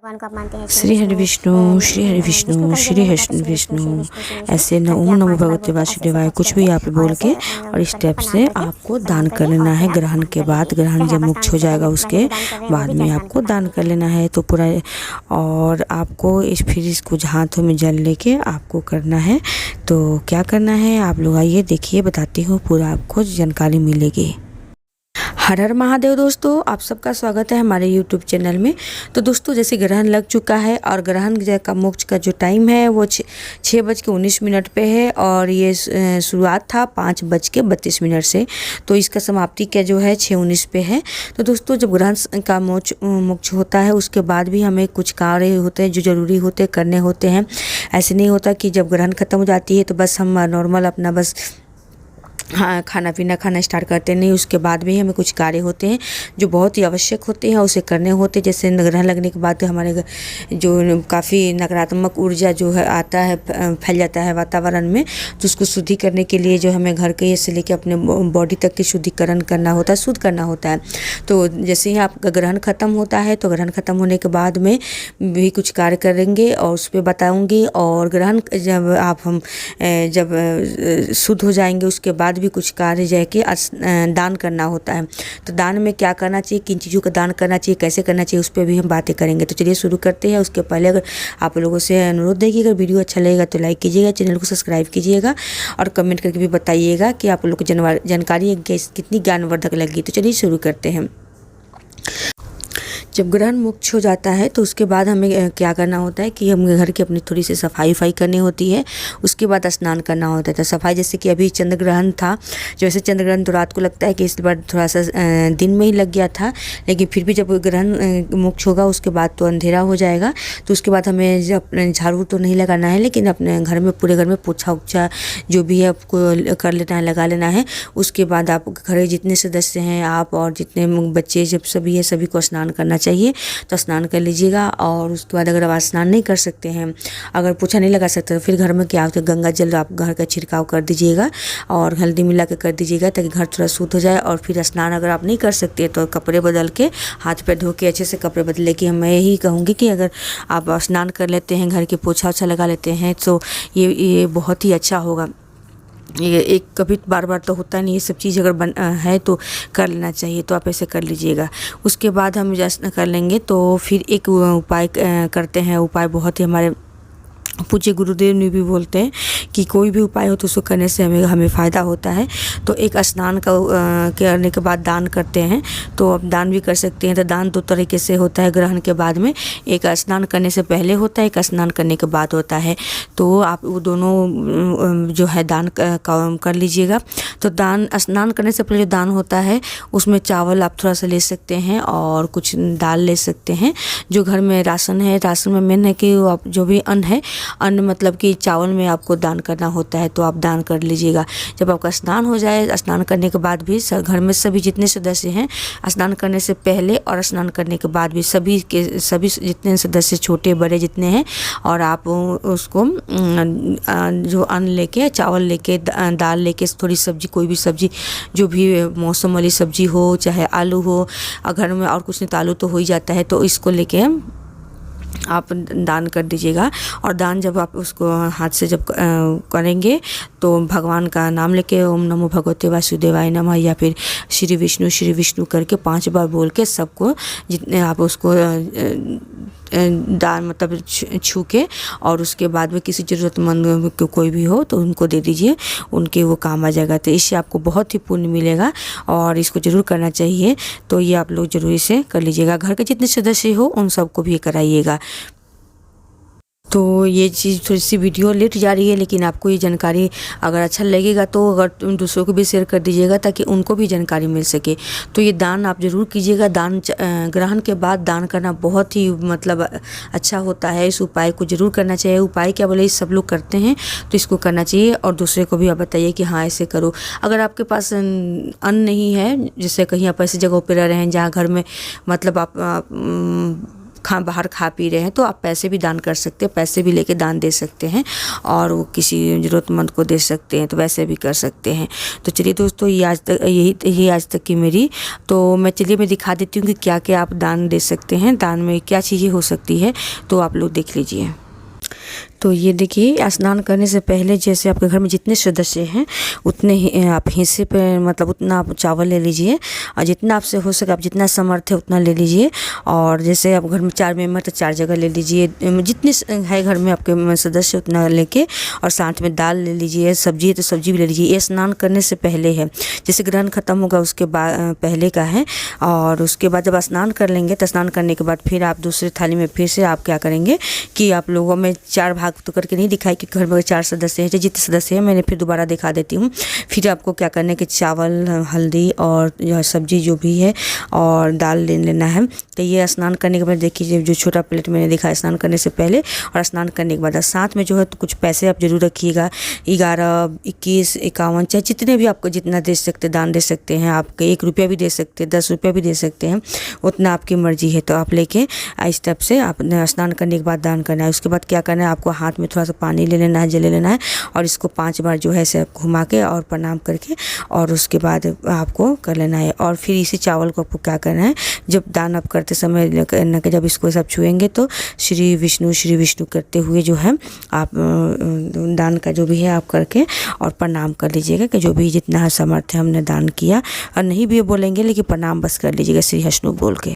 भगवान को आप मानते हैं श्री हरि विष्णु, श्री हरि विष्णु, श्री हरि विष्णु, ऐसे ओम नमो भगवते वासुदेवाय कुछ भी आप बोल के और इस टाइप से आपको दान कर लेना है। ग्रहण के बाद, ग्रहण जब मुक्त हो जाएगा उसके बाद में आपको दान कर लेना है। तो पूरा और आपको फिर इसको हाथों में जल लेके आपको करना है। तो क्या करना है आप लोग आइए देखिए, बताती हूँ, पूरा आपको जानकारी मिलेगी। हर हर महादेव दोस्तों, आप सबका स्वागत है हमारे YouTube चैनल में। तो दोस्तों जैसे ग्रहण लग चुका है और ग्रहण का मोक्ष का जो टाइम है वो 6:19 पे है और ये शुरुआत था 5:32 से। तो इसका समाप्ति क्या जो है 6:19 पे है। तो दोस्तों जब ग्रहण का मोक्ष होता है उसके बाद भी हमें कुछ कार्य होते हैं जो ज़रूरी होते करने होते हैं। ऐसे नहीं होता कि जब ग्रहण ख़त्म हो जाती है तो बस हम नॉर्मल अपना बस खाना पीना खाना स्टार्ट करते नहीं, उसके बाद भी हमें कुछ कार्य होते हैं जो बहुत ही आवश्यक होते हैं, उसे करने होते हैं। जैसे ग्रहण लगने के बाद हमारे जो काफ़ी नकारात्मक ऊर्जा जो है आता है, फैल जाता है वातावरण में, तो उसको शुद्धि करने के लिए जो हमें घर के से लेकर अपने बॉडी तक की शुद्धिकरण करना होता है, शुद्ध करना होता है। तो जैसे ही आपका ग्रहण ख़त्म होता है तो ग्रहण ख़त्म होने के बाद में भी कुछ कार्य करेंगे और उस पर बताऊँगी। और ग्रहण जब शुद्ध हो जाएंगे उसके बाद भी कुछ कार्य जाके दान करना होता है। तो दान में क्या करना चाहिए, किन चीज़ों का दान करना चाहिए, कैसे करना चाहिए, उस पर भी हम बातें करेंगे। तो चलिए शुरू करते हैं। उसके पहले अगर आप लोगों से अनुरोध है कि अगर वीडियो अच्छा लगेगा तो लाइक कीजिएगा, चैनल को सब्सक्राइब कीजिएगा और कमेंट करके भी बताइएगा कि आप लोग को जानकारी कितनी ज्ञानवर्धक लगी। तो चलिए शुरू करते हैं। जब ग्रहण मोक्ष हो जाता है तो उसके बाद हमें क्या करना होता है कि हम घर की अपनी थोड़ी सी सफाई करनी होती है। उसके बाद स्नान करना होता है। तो सफाई जैसे कि अभी चंद्र ग्रहण था, जैसे चंद्र ग्रहण तो रात को लगता है कि इस बार थोड़ा सा दिन में ही लग गया था, लेकिन फिर भी जब ग्रहण मोक्ष होगा उसके बाद तो अंधेरा हो जाएगा। तो उसके बाद हमें अपने झाड़ू तो नहीं लगाना है, लेकिन अपने घर में पूरे घर में पोछा उछा जो भी है आपको कर लेना है, लगा लेना है। उसके बाद आप घर के जितने सदस्य हैं, आप और जितने बच्चे जब सभी है सभी को स्नान करना चाहिए। तो स्नान कर लीजिएगा। और उसके बाद अगर आप स्नान नहीं कर सकते हैं, अगर पोछा नहीं लगा सकते, तो फिर घर में क्या होता है, गंगा जल आप घर का छिड़काव कर दीजिएगा और हल्दी मिला के कर दीजिएगा ताकि घर थोड़ा शुद्ध हो जाए। और फिर स्नान अगर आप नहीं कर सकते तो कपड़े बदल के, हाथ पैर धो के अच्छे से कपड़े बदले कि मैं यही कहूँगी कि अगर आप स्नान कर लेते हैं, घर के पोछा ओछा लगा लेते हैं तो ये बहुत ही अच्छा होगा। ये एक कभी बार बार तो होता नहीं, ये सब चीज़ अगर है तो कर लेना चाहिए। तो आप ऐसे कर लीजिएगा। उसके बाद हम जस्ट कर लेंगे। तो फिर एक उपाय करते हैं। उपाय बहुत ही हमारे पूज्य गुरुदेव ने भी बोलते हैं कि कोई भी उपाय हो तो उसको करने से हमें फ़ायदा होता है। तो एक स्नान करने के बाद दान करते हैं। तो आप दान भी कर सकते हैं। तो दान दो तरीके से होता है ग्रहण के बाद में, एक स्नान करने से पहले होता है, एक स्नान करने के बाद होता है। तो आप वो दोनों जो है दान कर लीजिएगा। तो दान स्नान करने से पहले जो दान होता है उसमें चावल आप थोड़ा सा ले सकते हैं और कुछ दाल ले सकते हैं। जो घर में राशन है, राशन में मेन है कि आप जो भी अन्न है, अन्न मतलब कि चावल में आपको दान करना होता है, तो आप दान कर लीजिएगा। जब आपका स्नान हो जाए, स्नान करने के बाद भी घर में सभी जितने सदस्य हैं, स्नान करने से पहले और स्नान करने के बाद भी सभी जितने सदस्य छोटे बड़े जितने हैं, और आप उसको जो अन्न लेके, चावल लेके, दाल लेके, थोड़ी सब्जी, कोई भी सब्जी जो भी मौसम वाली सब्जी हो, चाहे आलू हो, घर में और कुछ नहीं तो आलू तो हो ही जाता है, तो इसको लेके आप दान कर दीजिएगा। और दान जब आप उसको हाथ से जब करेंगे तो भगवान का नाम लेके ओम नमो भगवते वासुदेवाय नमः या फिर श्री विष्णु करके 5 बार बोल के सबको, जितने आप उसको दान मतलब छू के, और उसके बाद में किसी ज़रूरतमंद को कोई भी हो तो उनको दे दीजिए, उनके वो काम आ जाएगा। तो इससे आपको बहुत ही पुण्य मिलेगा और इसको ज़रूर करना चाहिए। तो ये आप लोग ज़रूर इसे कर लीजिएगा। घर के जितने सदस्य हो उन सबको भी कराइएगा। तो ये चीज़ थोड़ी सी वीडियो लेट जा रही है, लेकिन आपको ये जानकारी अगर अच्छा लगेगा तो अगर दूसरों को भी शेयर कर दीजिएगा ताकि उनको भी जानकारी मिल सके। तो ये दान आप ज़रूर कीजिएगा। दान ग्रहण के बाद दान करना बहुत ही मतलब अच्छा होता है। इस उपाय को ज़रूर करना चाहिए। उपाय क्या बोले, सब लोग करते हैं तो इसको करना चाहिए और दूसरे को भी आप बताइए कि हाँ ऐसे करो। अगर आपके पास अन्न नहीं है, जैसे कहीं आप ऐसी जगहों पर रह रहे हैं जहाँ घर में मतलब आप बाहर खा पी रहे हैं तो आप पैसे भी दान कर सकते हैं, पैसे भी लेके दान दे सकते हैं और वो किसी ज़रूरतमंद को दे सकते हैं, तो वैसे भी कर सकते हैं। तो चलिए दोस्तों, ये आज तक की मेरी, तो मैं दिखा देती हूँ कि क्या क्या आप दान दे सकते हैं, दान में क्या चीज़ें हो सकती है, तो आप लोग देख लीजिए। तो ये देखिए, स्नान करने से पहले जैसे आपके घर में जितने सदस्य हैं उतने ही आप हिस्से पे मतलब उतना आप चावल ले लीजिए और जितना आपसे हो सके आप जितना समर्थ है उतना ले लीजिए। और जैसे आप घर में 4 मेंबर तो 4 जगह ले लीजिए, जितने है घर में आपके सदस्य उतना लेके, और साथ में दाल ले लीजिए, सब्जी है तो सब्जी भी ले लीजिए। ये स्नान करने से पहले है, जैसे ग्रहण खत्म होगा उसके बाद पहले का है। और उसके बाद जब स्नान कर लेंगे तो स्नान करने के बाद फिर आप दूसरे थाली में फिर से आप क्या करेंगे कि आप लोगों में 4 भाग तो करके नहीं दिखाई कि घर में 4 सदस्य हैं, जितने सदस्य हैं मैंने फिर दोबारा दिखा देती हूँ। फिर आपको क्या करना है कि चावल, हल्दी और सब्जी जो भी है और दाल ले लेना है। तो ये स्नान करने के बाद देखिए जो छोटा प्लेट मैंने दिखाया स्नान करने से पहले और स्नान करने के बाद, साथ में जो है तो कुछ पैसे आप जरूर रखिएगा। 11, 21, 51 चाहे जितने भी आपको जितना दे सकते दान दे सकते हैं। आप 1 रुपया भी दे सकते हैं, 10 रुपया भी दे सकते हैं, उतना आपकी मर्जी है। तो आप लेके इस टाइप से आपने स्नान करने के बाद दान करना है। उसके बाद क्या करना है, आपको हाथ में थोड़ा सा पानी ले लेना है, जल लेना है और इसको 5 बार जो है ऐसे घुमा के और प्रणाम करके और उसके बाद आपको कर लेना है। और फिर इसी चावल को आपको क्या करना है, जब दान आप करते समय न कि जब इसको सब छुएंगे तो श्री विष्णु करते हुए जो है आप दान का जो भी है आप करके और प्रणाम कर लीजिएगा कि जो भी जितना समर्थ है हमने दान किया। और नहीं भी बोलेंगे लेकिन प्रणाम बस कर लीजिएगा श्री विष्णु बोल के।